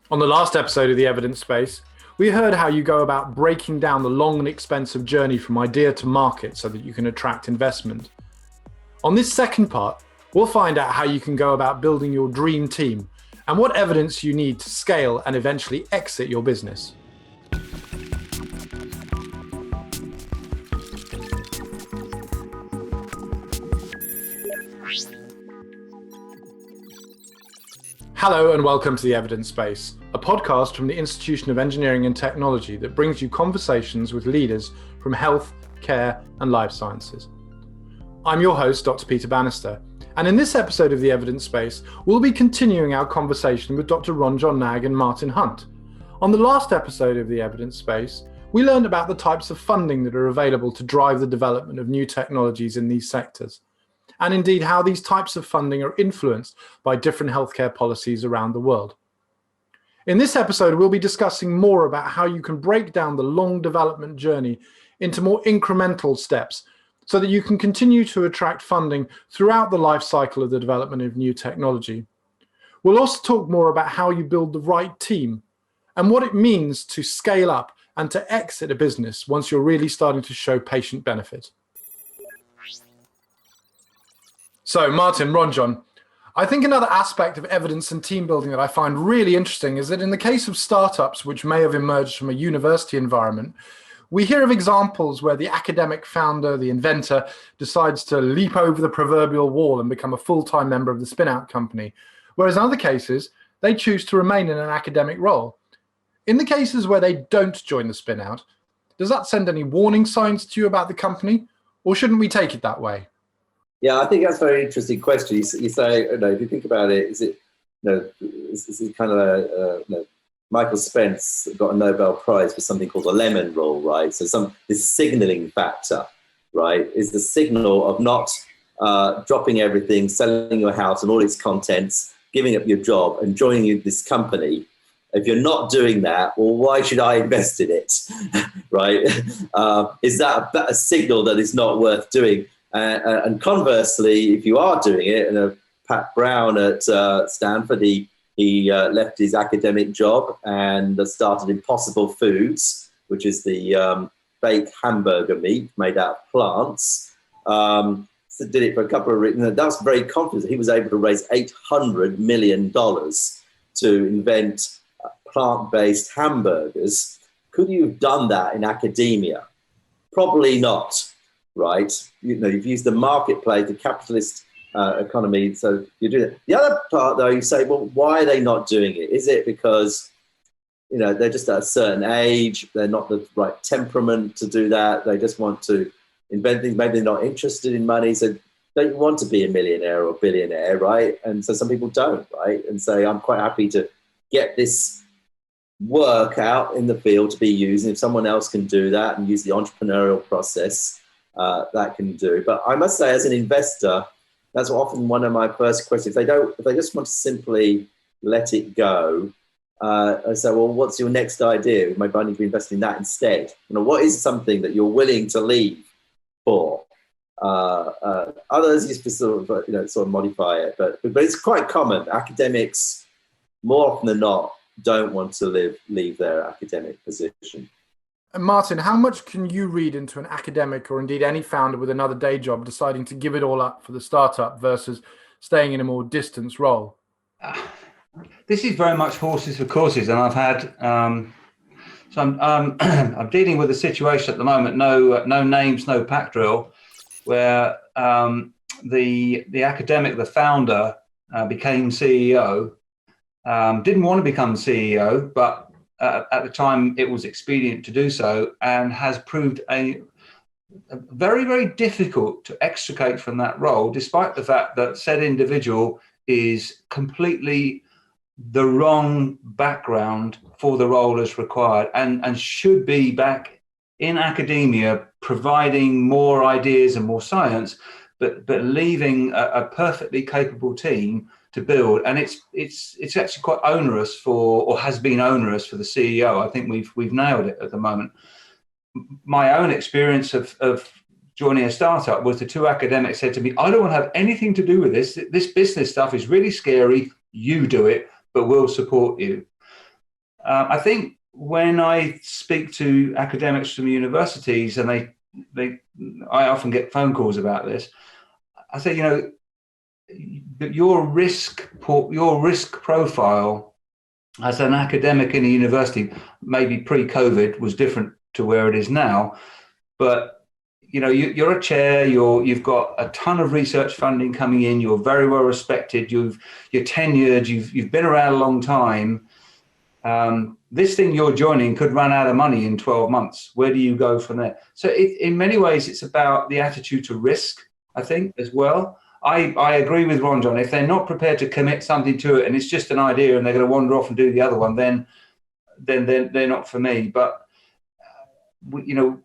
On the last episode of the Evidence Space, we heard how you go about breaking down the long and expensive journey from idea to market so that you can attract investment. On this second part, we'll find out how you can go about building your dream team and what evidence you need to scale and eventually exit your business. Hello and welcome to the Evidence Space, a podcast from the Institution of Engineering and Technology that brings you conversations with leaders from health, care and life sciences. I'm your host, Dr. Peter Bannister, and in this episode of the Evidence Space, we'll be continuing our conversation with Dr. Ronjon and Martin Hunt. On the last episode of the Evidence Space, we learned about the types of funding that are available to drive the development of new technologies in these sectors, and indeed how these types of funding are influenced by different healthcare policies around the world. In this episode, we'll be discussing more about how you can break down the long development journey into more incremental steps so that you can continue to attract funding throughout the life cycle of the development of new technology. We'll also talk more about how you build the right team and what it means to scale up and to exit a business once you're really starting to show patient benefit. So Martin, Ronjon, I think another aspect of evidence and team building that I find really interesting is that in the case of startups which may have emerged from a university environment, we hear of examples where the academic founder, the inventor, decides to leap over the proverbial wall and become a full-time member of the spin-out company, whereas in other cases, they choose to remain in an academic role. In the cases where they don't join the spin-out, does that send any warning signs to you about the company, or shouldn't we take it that way? Yeah, I think that's a very interesting question. You say, if you think about it, is it, is it kind of Michael Spence got a Nobel Prize for something called the lemon rule, right? So this signaling factor, right, is the signal of not dropping everything, selling your house and all its contents, giving up your job and joining this company. If you're not doing that, well, why should I invest in it, right? Is that a signal that it's not worth doing? And conversely, if you are doing it, and Pat Brown at Stanford, he left his academic job and started Impossible Foods, which is the fake hamburger meat made out of plants. So did it for a couple of reasons. That's very confident. He was able to raise $800 million to invent plant-based hamburgers. Could you have done that in academia? Probably not. Right, you've used the marketplace, the capitalist economy, so you do that. The other part, though, you say, well, why are they not doing it? Is it because, they're just at a certain age, they're not the right temperament to do that, they just want to invent things, maybe they're not interested in money, so they don't want to be a millionaire or billionaire, right? And so some people don't, right? And say, I'm quite happy to get this work out in the field to be used, and if someone else can do that and use the entrepreneurial process, that can do. But I must say, as an investor, that's often one of my first questions. If they just want to simply let it go, I say, well, what's your next idea? Maybe I need to invest in that instead. What is something that you're willing to leave for? Others used to sort of modify it, but it's quite common. Academics, more often than not, don't want to leave their academic position. And Martin, how much can you read into an academic or indeed any founder with another day job deciding to give it all up for the startup versus staying in a more distance role? This is very much horses for courses, and I've had I'm dealing with a situation at the moment, no names, no pack drill, where the academic, the founder, became CEO. Didn't want to become CEO, but at the time it was expedient to do so, and has proved a very, very difficult to extricate from that role, despite the fact that said individual is completely the wrong background for the role as required, and should be back in academia providing more ideas and more science, but leaving a perfectly capable team to build. And it's actually quite onerous or has been onerous for the CEO. I think we've nailed it at the moment. My own experience of joining a startup was the two academics said to me, I don't want to have anything to do with this. This business stuff is really scary. You do it, but we'll support you. I think when I speak to academics from universities, and I often get phone calls about this, I say, your risk profile as an academic in a university, maybe pre-COVID, was different to where it is now. But you're a chair. You've got a ton of research funding coming in. You're very well respected. You're tenured. You've been around a long time. This thing you're joining could run out of money in 12 months. Where do you go from there? So in many ways, it's about the attitude to risk, I think, as well. I agree with Ronjon. If they're not prepared to commit something to it and it's just an idea and they're going to wander off and do the other one, then they're not for me. But, the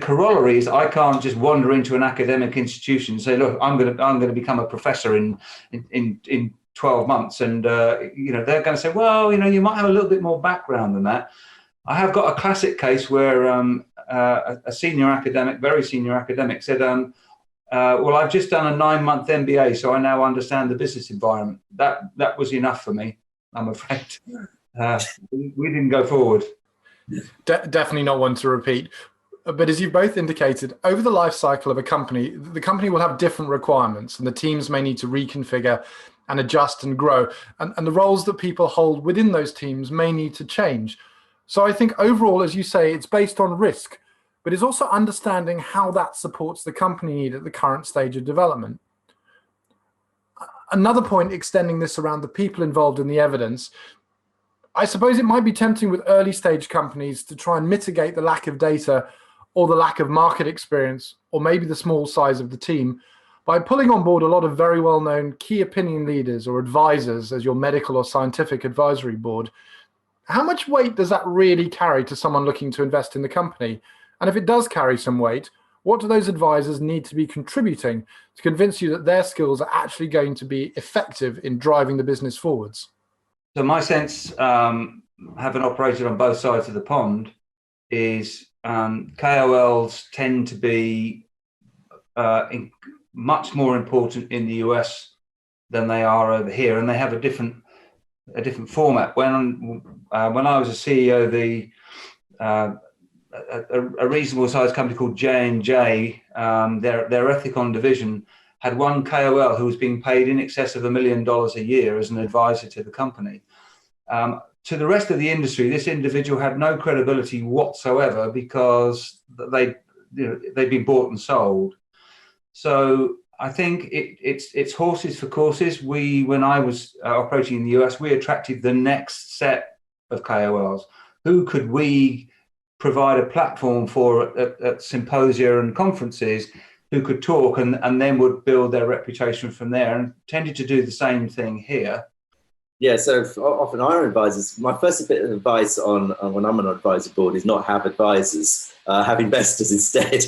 corollary is I can't just wander into an academic institution and say, look, I'm going to become a professor in 12 months. And, they're going to say, well, you might have a little bit more background than that. I have got a classic case where a senior academic, very senior academic, said, well, I've just done a 9-month MBA, so I now understand the business environment. That was enough for me, I'm afraid. We didn't go forward. Definitely not one to repeat. But as you've both indicated, over the life cycle of a company, the company will have different requirements, and the teams may need to reconfigure and adjust and grow. And the roles that people hold within those teams may need to change. So I think overall, as you say, it's based on risk, but it's also understanding how that supports the company need at the current stage of development. Another point extending this around the people involved in the evidence, I suppose it might be tempting with early stage companies to try and mitigate the lack of data or the lack of market experience, or maybe the small size of the team, by pulling on board a lot of very well-known key opinion leaders or advisors as your medical or scientific advisory board. How much weight does that really carry to someone looking to invest in the company? And if it does carry some weight, what do those advisors need to be contributing to convince you that their skills are actually going to be effective in driving the business forwards? So my sense, having operated on both sides of the pond, is KOLs tend to be much more important in the US than they are over here, and they have a different format. When I was a CEO of a reasonable sized company called J&J, their Ethicon division had one KOL who was being paid in excess of $1 million a year as an advisor to the company. To the rest of the industry, this individual had no credibility whatsoever because they'd been bought and sold. So I think it's horses for courses. When I was operating in the US, we attracted the next set of KOLs. Who could we provide a platform for at symposia and conferences, who could talk and then would build their reputation from there, and tended to do the same thing here. Yeah, so often our advisors, my first bit of advice on when I'm on an advisory board is not have advisors, have investors instead.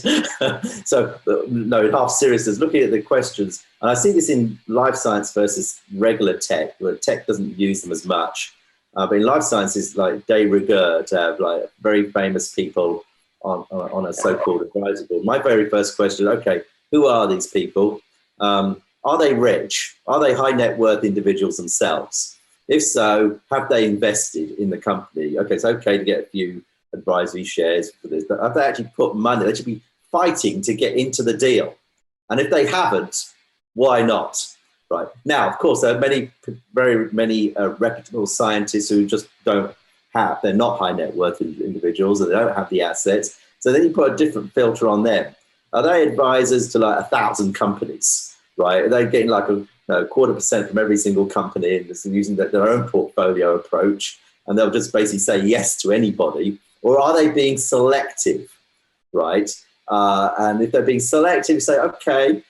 So, no, in half seriousness, looking at the questions, and I see this in life science versus regular tech, where tech doesn't use them as much. But in life sciences, like de rigueur, to have like very famous people on a so-called advisory board. My very first question, okay, who are these people? Are they rich? Are they high net worth individuals themselves? If so, have they invested in the company? Okay, it's okay to get a few advisory shares for this, but have they actually put money? They should be fighting to get into the deal. And if they haven't, why not? Right. Now, of course, there are very many reputable scientists who just they're not high net worth individuals and they don't have the assets. So then you put a different filter on them. Are they advisors to like 1,000 companies? Right? Are they getting like a 0.25% from every single company and just using their own portfolio approach, and they'll just basically say yes to anybody? Or are they being selective, right? And if they're being selective, say, okay,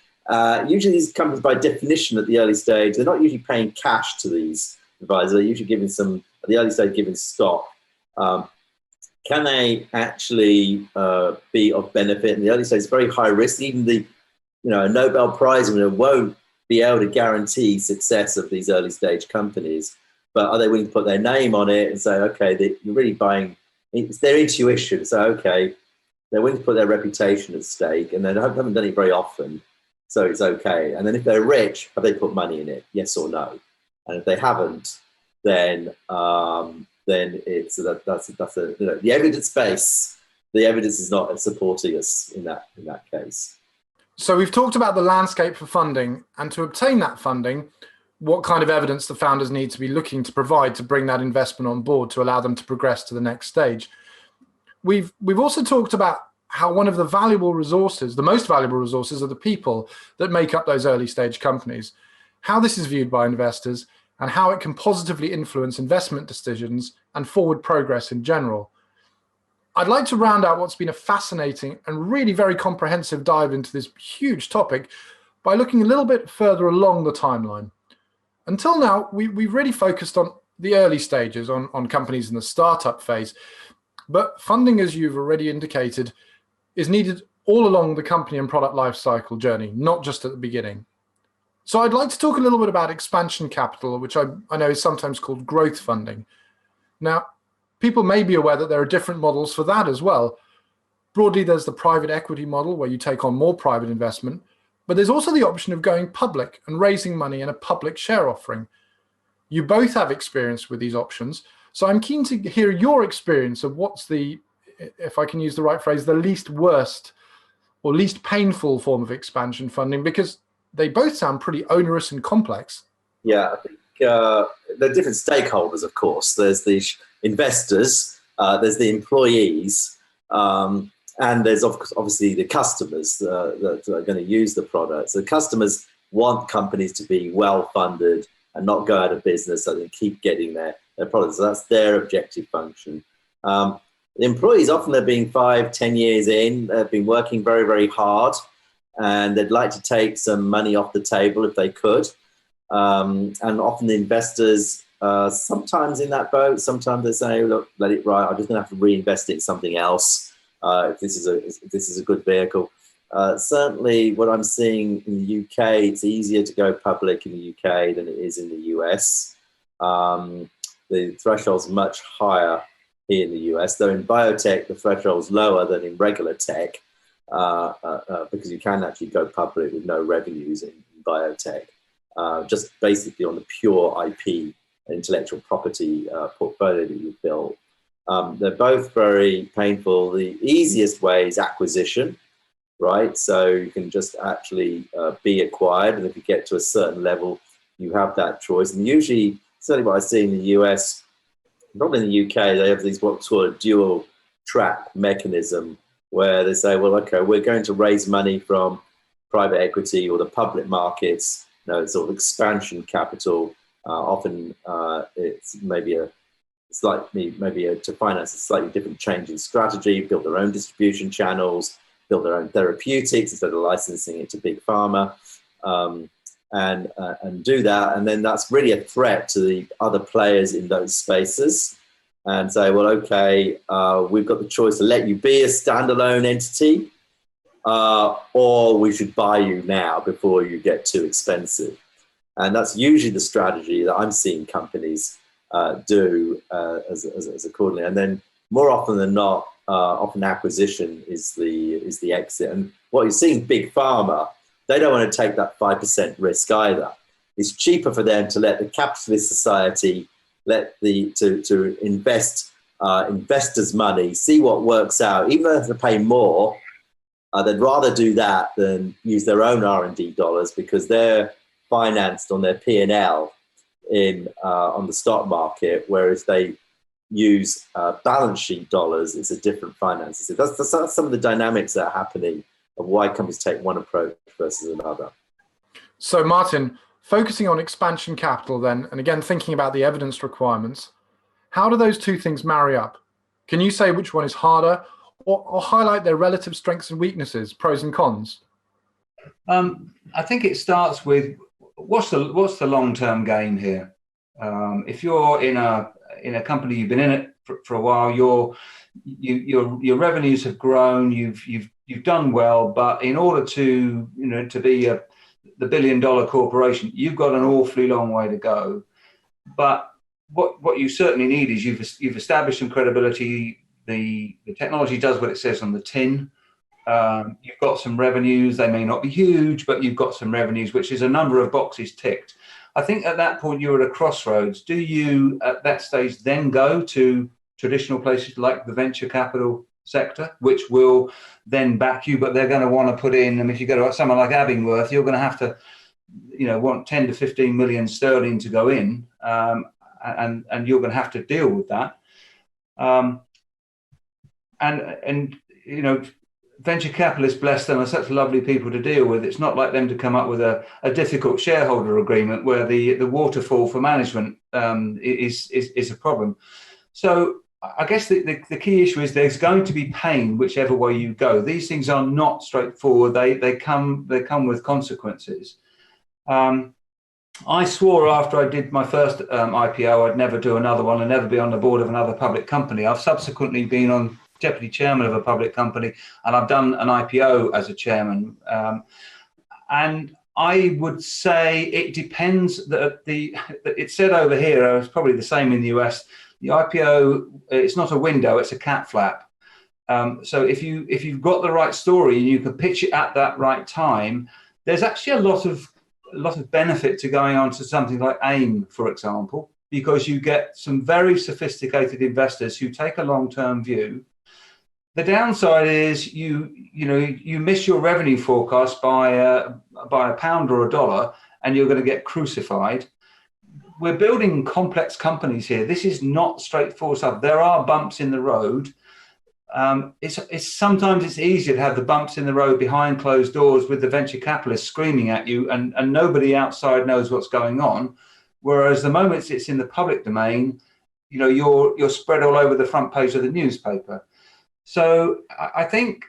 usually these companies by definition at the early stage, they're not usually paying cash to these advisors. They're usually giving at the early stage, giving stock. Can they actually be of benefit? In the early stage, it's very high risk. Even a Nobel Prize winner won't be able to guarantee success of these early stage companies, but are they willing to put their name on it and say, okay, you're really buying, it's their intuition. So, okay, they're willing to put their reputation at stake, and they haven't done it very often. So it's okay. And then if they're rich, have they put money in it? Yes or no? And if they haven't, then it's that's a the evidence base. The evidence is not supporting us in that case. So we've talked about the landscape for funding, and to obtain that funding, what kind of evidence the founders need to be looking to provide to bring that investment on board to allow them to progress to the next stage. We've also talked about how one of the valuable resources, the most valuable resources, are the people that make up those early stage companies, how this is viewed by investors, and how it can positively influence investment decisions and forward progress in general. I'd like to round out what's been a fascinating and really very comprehensive dive into this huge topic by looking a little bit further along the timeline. Until now, we've really focused on the early stages, on companies in the startup phase, but funding, as you've already indicated, is needed all along the company and product lifecycle journey, not just at the beginning. So I'd like to talk a little bit about expansion capital, which I know is sometimes called growth funding. Now, people may be aware that there are different models for that as well. Broadly, there's the private equity model where you take on more private investment, but there's also the option of going public and raising money in a public share offering. You both have experience with these options, so I'm keen to hear your experience of what's the, if I can use the right phrase, the least worst or least painful form of expansion funding, because they both sound pretty onerous and complex. Yeah, I think there are different stakeholders, of course. There's the investors, there's the employees, and there's obviously the customers that are going to use the products. The customers want companies to be well-funded and not go out of business, so they keep getting their products. So that's their objective function. The employees, often they're being 5-10 years in, they've been working very, very hard, and they'd like to take some money off the table if they could. And often the investors, sometimes in that boat, sometimes they say, look, let it ride, I'm just going to have to reinvest it in something else. If this is a good vehicle. Certainly what I'm seeing in the UK, it's easier to go public in the UK than it is in the US. The threshold's much higher here in the US, though in biotech, the threshold's lower than in regular tech, because you can actually go public with no revenues in biotech, just basically on the pure IP, intellectual property portfolio that you've built. They're both very painful. The easiest way is acquisition, right? So you can just actually be acquired, and if you get to a certain level, you have that choice. And usually, certainly what I see in the US, not in the UK, they have these what's called a dual track mechanism, where they say, well, okay, we're going to raise money from private equity or the public markets, sort of expansion capital. Often it's maybe to finance a slightly different change in strategy, build their own distribution channels, build their own therapeutics instead of licensing it to big pharma, and do that. And then that's really a threat to the other players in those spaces, and say, well, okay, we've got the choice to let you be a standalone entity, or we should buy you now before you get too expensive. And that's usually the strategy that I'm seeing companies do as accordingly. And then more often than not, often acquisition is the exit. And what you're seeing big pharma, they don't want to take that 5% risk either. It's cheaper for them to let the capitalist society to invest investors' money, see what works out. Even though they have to pay more, they'd rather do that than use their own R&D dollars, because they're financed on their P&L on the stock market, whereas they use balance sheet dollars. It's a different finance. That's some of the dynamics that are happening of why companies take one approach versus another. So Martin, focusing on expansion capital then, and again thinking about the evidence requirements, how do those two things marry up? Can you say which one is harder, or highlight their relative strengths and weaknesses, pros and cons? I think it starts with what's the long-term game here. If you're in a company, you've been in it for a while, your revenues have grown, you've done well, but in order to be the billion-dollar corporation, you've got an awfully long way to go. But what you certainly need is you've established some credibility. The technology does what it says on the tin. You've got some revenues. They may not be huge, but you've got some revenues, which is a number of boxes ticked. I think at that point you're at a crossroads. Do you, at that stage, then go to traditional places like the venture capital sector, which will then back you, but they're going to want to put in, and if you go to someone like Abingworth, you're going to have to, want 10 to 15 million sterling to go in, and you're going to have to deal with that. And venture capitalists, bless them, are such lovely people to deal with. It's not like them to come up with a difficult shareholder agreement where the waterfall for management is a problem. So I guess the key issue is there's going to be pain whichever way you go. These things are not straightforward. They come with consequences. I swore after I did my first IPO I'd never do another one and never be on the board of another public company. I've subsequently been on deputy chairman of a public company, and I've done an IPO as a chairman. And I would say it depends. It's said over here, it's probably the same in the US. The IPO, it's not a window, it's a cat flap. So if you've got the right story and you can pitch it at that right time, there's actually a lot of benefit to going on to something like AIM, for example, because you get some very sophisticated investors who take a long-term view. The downside is you miss your revenue forecast by a pound or a dollar, and you're going to get crucified. We're building complex companies here. This is not straightforward stuff. There are bumps in the road. Sometimes it's easier to have the bumps in the road behind closed doors with the venture capitalists screaming at you, and nobody outside knows what's going on. Whereas the moment it's in the public domain, you're spread all over the front page of the newspaper. So I think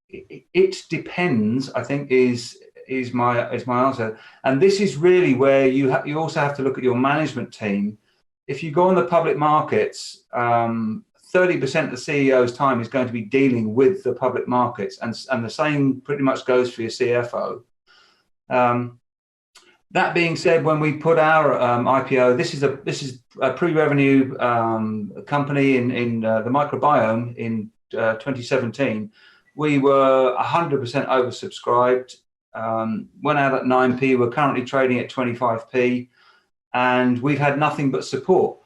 it depends, I think is my answer. And this is really where you also have to look at your management team. If you go on the public markets, 30% of the CEO's time is going to be dealing with the public markets, and the same pretty much goes for your CFO. That being said, when we put our IPO, this is a pre-revenue company in the microbiome in 2017. We were 100% oversubscribed. Went out at 9p. We're currently trading at 25p, and we've had nothing but support.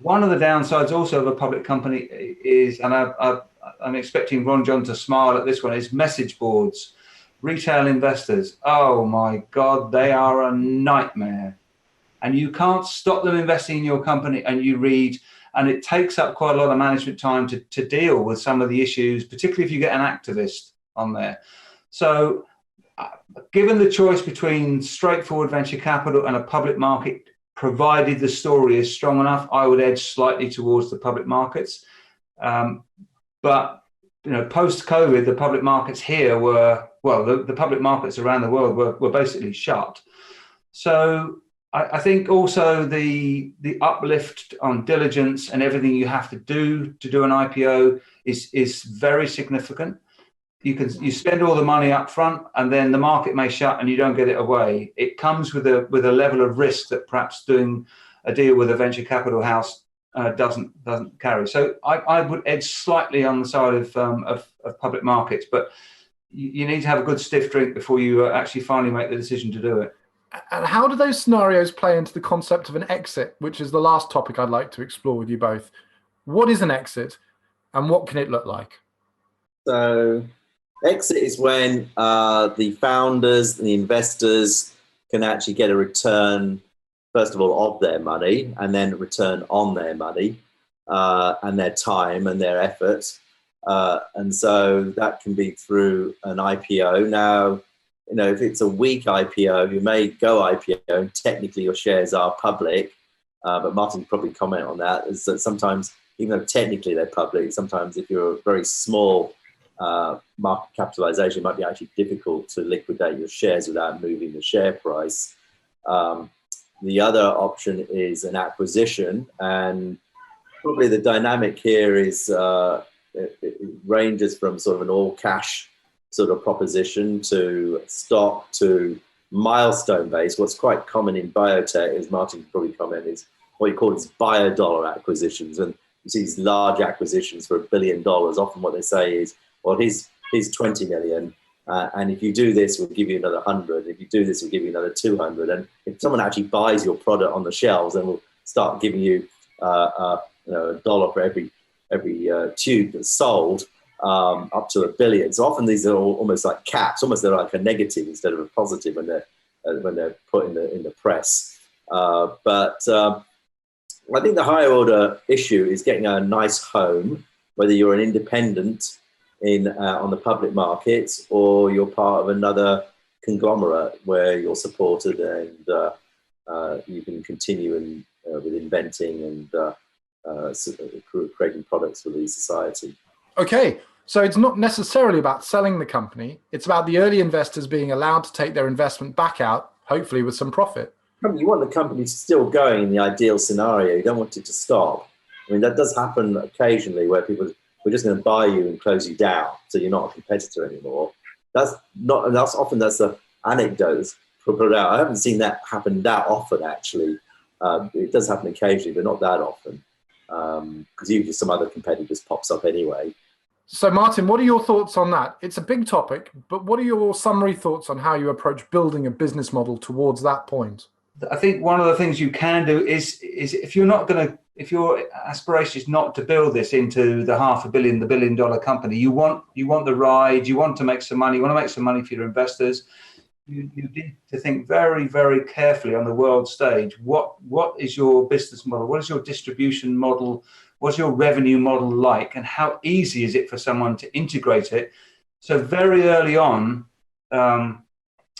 One of the downsides also of a public company is, and I'm expecting Ronjon to smile at this one, is message boards. Retail investors, oh my God, they are a nightmare. And you can't stop them investing in your company, and you read, and it takes up quite a lot of management time to deal with some of the issues, particularly if you get an activist on there. So given the choice between straightforward venture capital and a public market, provided the story is strong enough, I would edge slightly towards the public markets. But post-COVID, the public markets here were, the public markets around the world were basically shut. So I think also the uplift on diligence and everything you have to do an IPO is very significant. You spend all the money up front, and then the market may shut and you don't get it away. It comes with a level of risk that perhaps doing a deal with a venture capital house doesn't carry. So I would edge slightly on the side of public markets, but you need to have a good stiff drink before you actually finally make the decision to do it. And how do those scenarios play into the concept of an exit, which is the last topic I'd like to explore with you both? What is an exit, and what can it look like? So exit is when the founders and the investors can actually get a return, first of all, of their money, and then a return on their money and their time and their effort. And so that can be through an IPO. Now, if it's a weak IPO, you may go IPO, and technically your shares are public. But Martin probably comment on that, is that sometimes, even though technically they're public, sometimes if you're a very small market capitalization, it might be actually difficult to liquidate your shares without moving the share price. The other option is an acquisition, and probably the dynamic here is it ranges from sort of an all-cash sort of proposition to stock to milestone-based. What's quite common in biotech, as Martin probably commented, is what you call bio-dollar acquisitions, and you see these large acquisitions for $1 billion. Often what they say is, well, here's 20 million, and if you do this, we'll give you another 100. If you do this, we'll give you another 200. And if someone actually buys your product on the shelves, then we'll start giving you $1 for every tube that's sold, up to $1 billion. So often these are almost like caps, almost they're like a negative instead of a positive when they're put in the press. But I think the higher order issue is getting a nice home, whether you're an independent on the public markets or you're part of another conglomerate where you're supported and you can continue with inventing and creating products for the society. Okay, so it's not necessarily about selling the company. It's about the early investors being allowed to take their investment back out, hopefully with some profit. You want the company still going in the ideal scenario. You don't want it to stop. I mean, that does happen occasionally where people, we're just going to buy you and close you down, so you're not a competitor anymore. That's often the anecdote that's put out. I haven't seen that happen that often, actually. It does happen occasionally, but not that often, because usually some other competitors pops up anyway. So, Martin, what are your thoughts on that? It's a big topic, but what are your summary thoughts on how you approach building a business model towards that point? I think one of the things you can do is if your aspiration is not to build this into the $500 million, the $1 billion company, you want the ride, you want to make some money, you want to make some money for your investors. You need to think very, very carefully on the world stage. What is your business model? What is your distribution model? What's your revenue model like? And how easy is it for someone to integrate it? So very early on,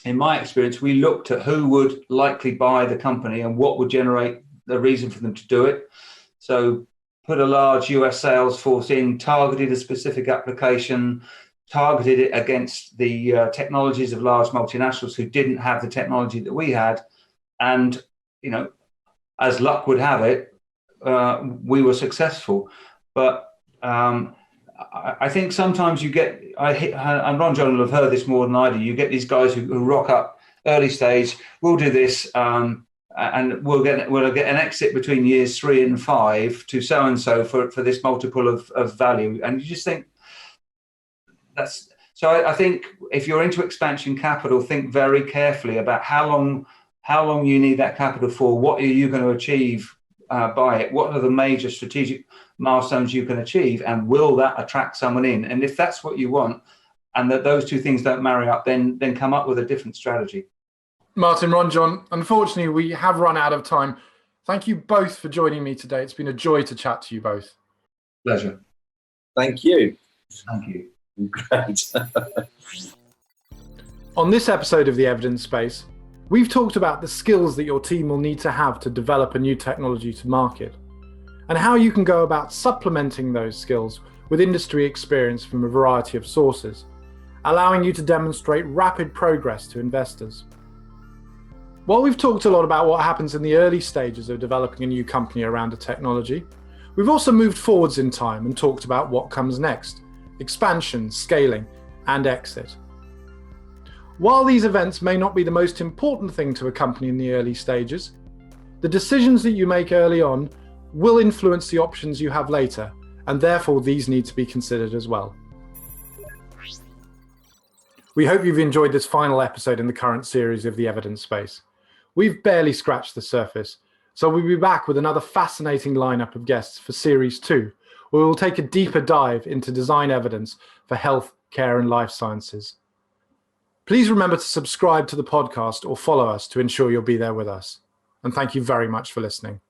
in my experience, we looked at who would likely buy the company and what would generate the reason for them to do it. So put a large US sales force in, targeted a specific application, targeted it against the technologies of large multinationals who didn't have the technology that we had. And, as luck would have it, we were successful. But I think sometimes you get, and Ronjon will have heard this more than I do, you get these guys who rock up early stage, we'll do this, and we'll get an exit between years 3 and 5 to so-and-so for this multiple of value. And you just think, I think if you're into expansion capital, think very carefully about how long you need that capital for. What are you going to achieve by it? What are the major strategic milestones you can achieve, and will that attract someone in? And if that's what you want, and that those two things don't marry up, then come up with a different strategy. Martin, Ronjon, unfortunately, we have run out of time. Thank you both for joining me today. It's been a joy to chat to you both. Pleasure. Thank you. Thank you. Great. On this episode of The Evidence Space, we've talked about the skills that your team will need to have to develop a new technology to market, and how you can go about supplementing those skills with industry experience from a variety of sources, allowing you to demonstrate rapid progress to investors. While we've talked a lot about what happens in the early stages of developing a new company around a technology, we've also moved forwards in time and talked about what comes next: expansion, scaling, and exit. While these events may not be the most important thing to a company in the early stages, the decisions that you make early on will influence the options you have later, and therefore these need to be considered as well. We hope you've enjoyed this final episode in the current series of The Evidence Space. We've barely scratched the surface, so we'll be back with another fascinating lineup of guests for Series 2, where we'll take a deeper dive into design evidence for health, care, and life sciences. Please remember to subscribe to the podcast or follow us to ensure you'll be there with us. And thank you very much for listening.